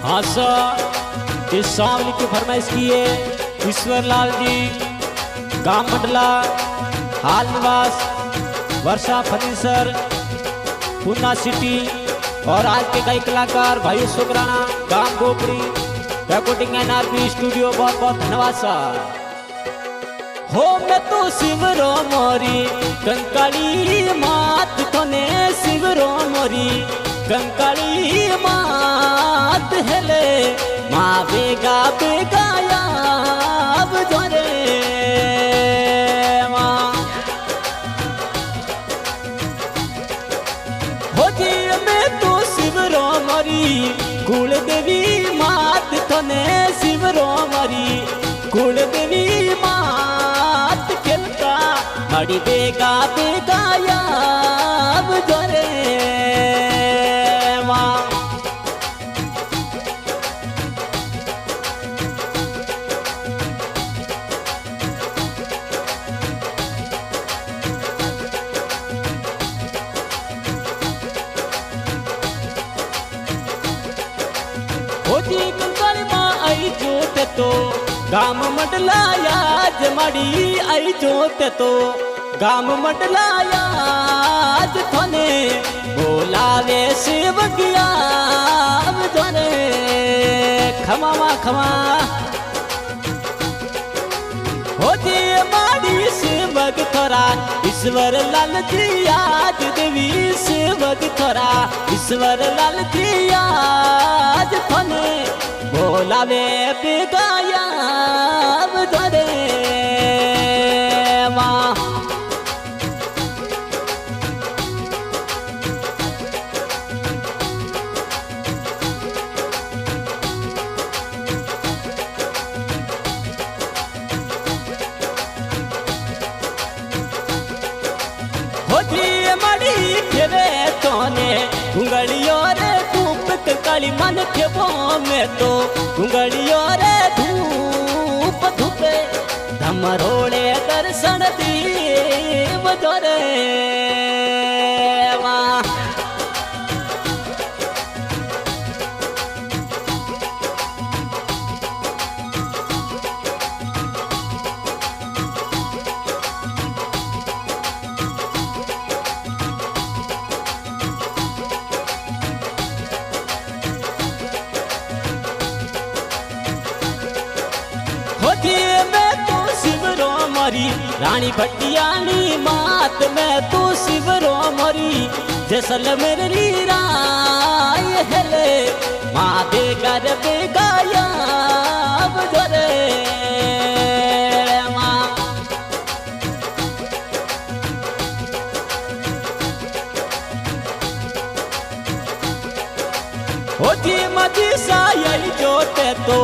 हाँ सर, इस सावली की फरमाइश की है ईश्वर लाल जी, गांव मंडला, हाल निवास, वर्षा फर्नीचर, पूना सिटी। और आज के कई कलाकार भाई सुगराना, गांव गोपड़ी, रिकॉर्डिंग एनआरपी स्टूडियो। बहुत बहुत धन्यवाद सर। हो मैं तो शिवरो मोरी कंकाली मात थोने, शिवरो मोरी कंकाली मात हेले माँ बेगा बेगा याब जोरे माँ हो जी मैं तो शिवरो मोरी कुल देवी मात थोने, शिवरो मोरी कुल देवी मात खेलता बड़ी बेगा बेगा याब जोरे तो गाम मंडलाया जमाड़ी आई जोते तो गाम मंडलाया थोने बोलावे शिवगिया जोने खमा खमा हो जी माड़ी शिवग थोरा ईश्वर लाल जी आज देवी शिवग थोरा ईश्वर लाल जी आज थोने बोलावे बेगाया धरे माँ हो जी मड़ी खेवे तोने घुंगड़ियों रे धूप काली मन खेबो में तो घुंगड़ियों रे धूप धूपे धमरोड़े दर्शन दीव जोरे माँ रानी भटियानी मात में तू शिवरो मोरी जैसलमेर राय हेले माँ बेगर बेगाया जोरे माँ हो जी मजी साई जोते तो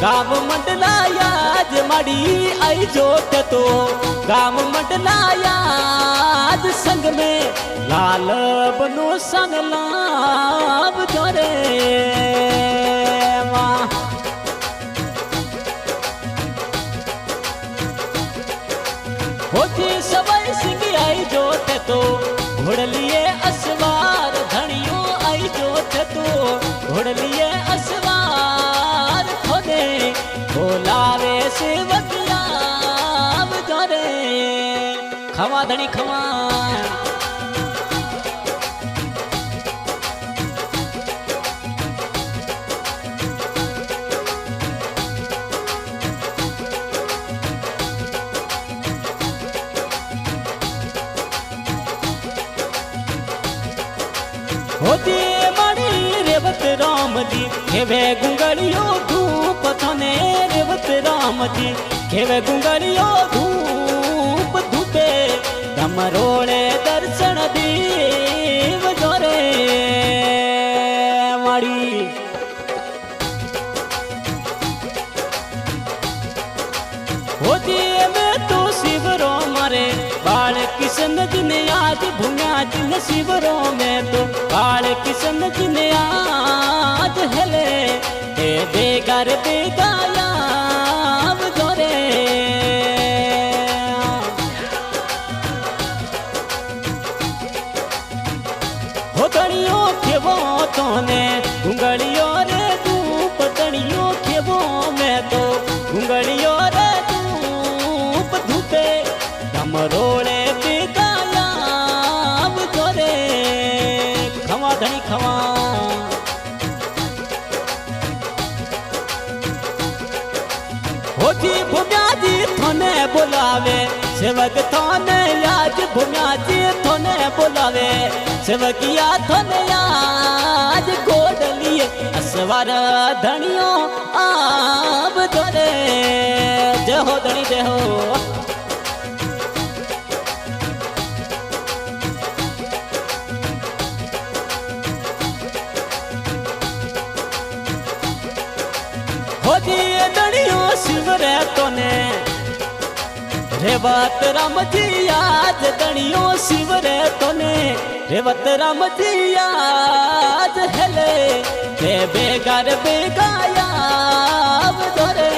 गाम मंडलाया जमाड़ी आई जोते तो गाम मंडलाया संग में लाल बनो संग लाभ जोरे माँ हो जी सवाई सिंह आई जोते तो घोड़ लिए असवार धनियों आई जोते तो घोड़ लिए असवार खोदे बोलावे शिवगिया जोरे खमा धनी खमा होती मड़ी रेवत राम जी खेवे गुंगड़ियो धूप थने रेवत राम जी खेवे गुंगड़ियो धूप धूपे धमरोड़े दर्शन दीव जोरे मड़ी होती में तो शिवरो मरे बाल किशन जिन आज भूंगा जिन शिवरो में तो बाल किशन जिन आज हेले हे बेगर बेगाया जोरे हो गड़ियों के वो तोने घुंगड़ियों रे तू धनियो खेवो मैं तो घुंगड़ियो रे धूप धूपे डमरोड़े बेगायाब जोरे खवा धनी खवा होती भूम्याजी थोने बुलावे सेवक थोने आज भूम्याजी थोने बुलावे सेवकिया थोने आज गोद लिए असवार धनियो आब धोरे जय हो धनी जय हो धनियो शिवरे तोने रेवत राम जी आज धनियो शिवरे तोने रेवत राम जी आज हेले ते बेगार बेगायाब धोरे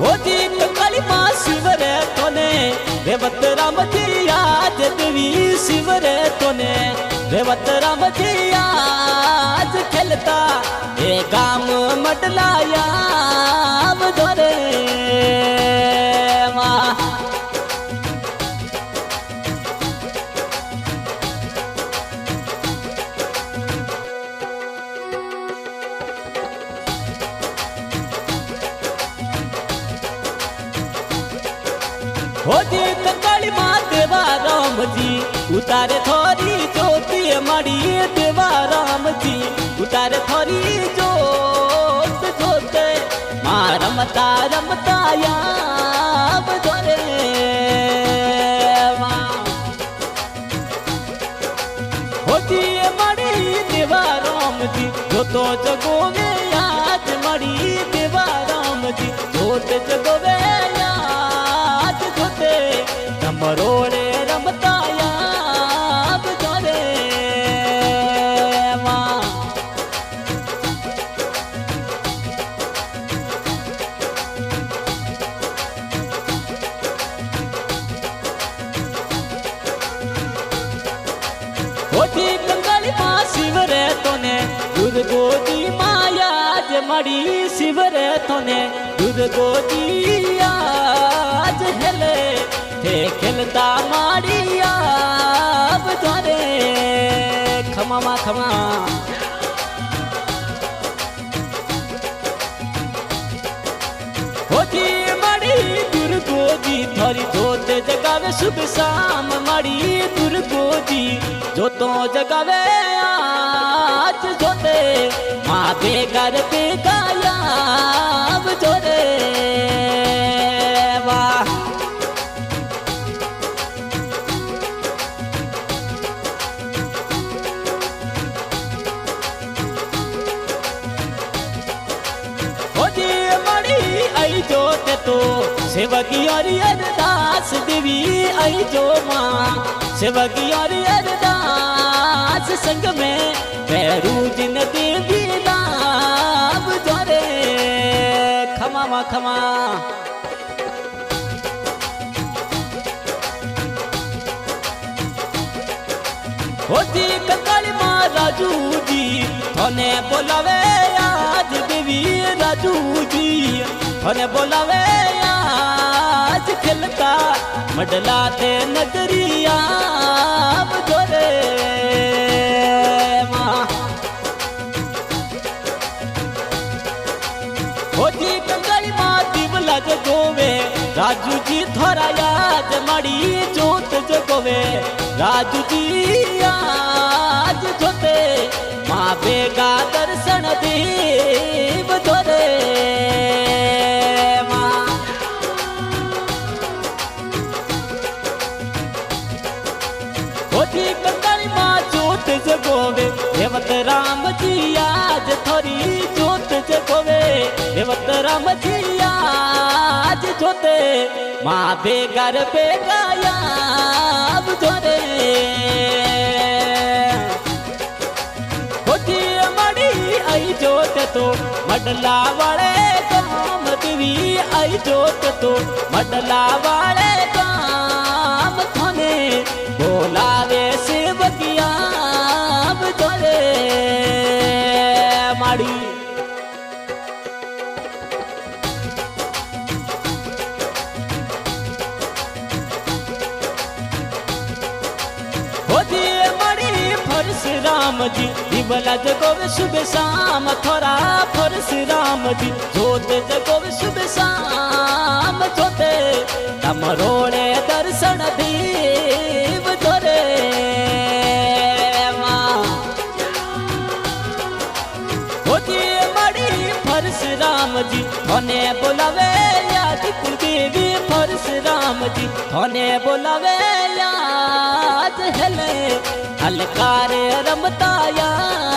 होती काली माँ शिवरे तोने रेवत राम जी आज देवी शिवरे तोने रेवत राम जी आज खेलता ये गाम मडलाया धोरे हो जी काली माँ देवा राम जी उतारे थोड़ी ज्योति मड़ी देवा राम जी उतारे थोड़ी जोत जोते माँ रमता रमता याब धोरे हो जी मड़ी देवा राम जी जो तो जगोवे आज मड़ी देवा राम जी जोत जगोवे डमरोड़े रमता याब धोरे होती कंगाली माँ शिवरे तोने दुर्गो जी माया मड़ी शिवरे तोने दुर्गो जी आज हेले थे खेलता माड़िया धोरे खमा मा खमा होती मड़ी दुर्गो जी थोड़ी जोत जगावे शुभ शाम मड़ी दुर्गो जी जो तो जगावे आज जोते माँ बेगार बेगायाब धोरे वाह जोते तो सेवकी और अरदास देवी आई जो माँ सेवकी और अरदास संग में पैरू जिन देवी नाम धोरे खमा मा खमा होती कंकाली माँ राजू जी थोने बोलावे आज देवी राजू जी थोने बोलावे आज खेलता मडलाते नगरिया धोरे होती कंकाली माँ दिवला जगोवे राजू जी थोड़ा याद मड़ी जोत जगोवे राजू जी आज जोते माँ बेगा दर्शन देव धोरे होती कंकाली माँ जोत जगोवे रेवत राम जी आज थोड़ी जोत जगोवे रेवत राम जी आज जोते माँ बेगार बेगायाब धोरे होती मड़ी आई जोत तो मडला वाले गाम देवी आई जोत तो मडला वाले गाम थोने बोलावे सेवकिया धोरे राम जी दिवला जगोवे सुबह शाम थोड़ा परशुराम जी जोते जगोवे सुबह शाम जोते तमरोड़े दर्शन दीव धोरे परशुराम जी थोने बोलावे याद कुलदेवी परशुराम जी थोने बोलावे याद हेले अलकारे रमता याद